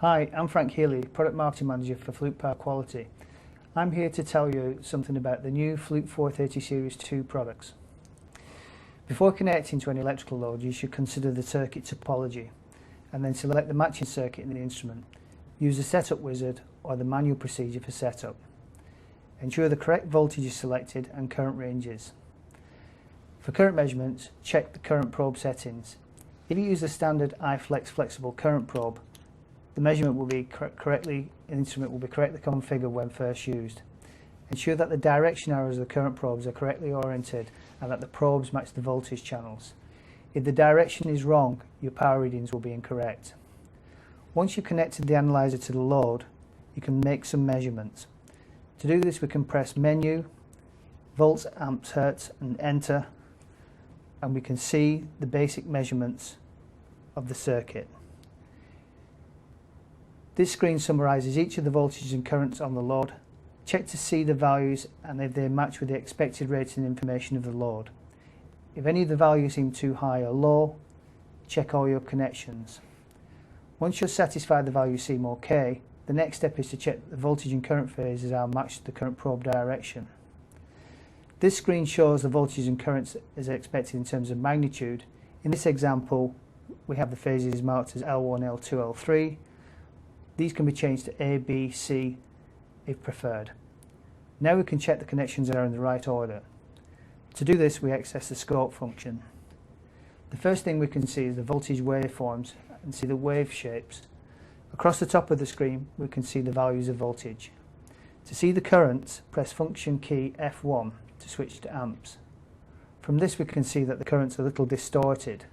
Hi, I'm Frank Healy, Product Marketing Manager for Fluke Power Quality. I'm here to tell you something about the new Fluke 430 Series 2 products. Before connecting to any electrical load, you should consider the circuit topology and then select the matching circuit in the instrument. Use the setup wizard or the manual procedure for setup. Ensure the correct voltage is selected and current ranges. For current measurements, check the current probe settings. If you use the standard iFlex flexible current probe, the measurement will be the instrument will be correctly configured when first used. Ensure that the direction arrows of the current probes are correctly oriented and that the probes match the voltage channels. If the direction is wrong, your power readings will be incorrect. Once you've connected the analyzer to the load, you can make some measurements. To do this, we can press Menu, Volts, Amps, Hertz and Enter, and we can see the basic measurements of the circuit. This screen summarises each of the voltages and currents on the load. Check to see the values and if they match with the expected rating information of the load. If any of the values seem too high or low, check all your connections. Once you're satisfied the values seem OK, the next step is to check the voltage and current phases are matched to the current probe direction. This screen shows the voltages and currents as expected in terms of magnitude. In this example, we have the phases marked as L1, L2, L3. These can be changed to A, B, C if preferred. Now we can check the connections are in the right order. To do this, we access the scope function. The first thing we can see is the voltage waveforms and see the wave shapes. Across the top of the screen, we can see the values of voltage. To see the currents, press function key F1 to switch to amps. From this, we can see that the currents are a little distorted.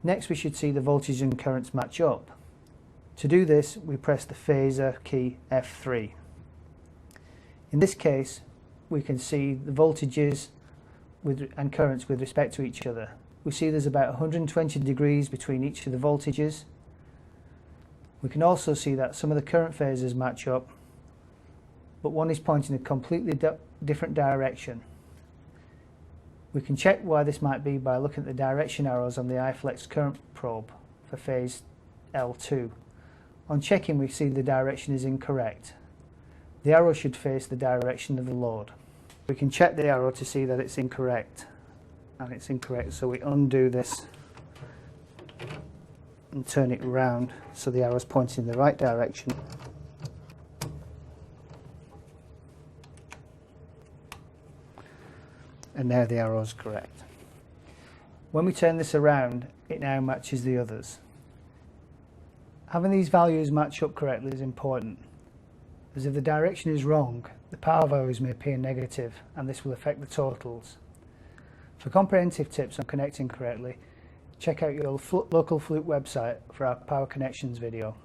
Next, we should see the voltage and currents match up. To do this, we press the phasor key F3. In this case, we can see the voltages and currents with respect to each other. We see there's about 120 degrees between each of the voltages. We can also see that some of the current phasors match up, but one is pointing a completely different direction. We can check why this might be by looking at the direction arrows on the iFlex current probe for phase L2. On checking, we see the direction is incorrect. The arrow should face the direction of the load. We can check the arrow to see that it's incorrect, and it's incorrect, so we undo this and turn it around so the arrow is pointing in the right direction. And now the arrow is correct. When we turn this around, it now matches the others. Having these values match up correctly is important, as if the direction is wrong, the power values may appear negative and this will affect the totals. For comprehensive tips on connecting correctly, check out your local Fluke website for our Power Connections video.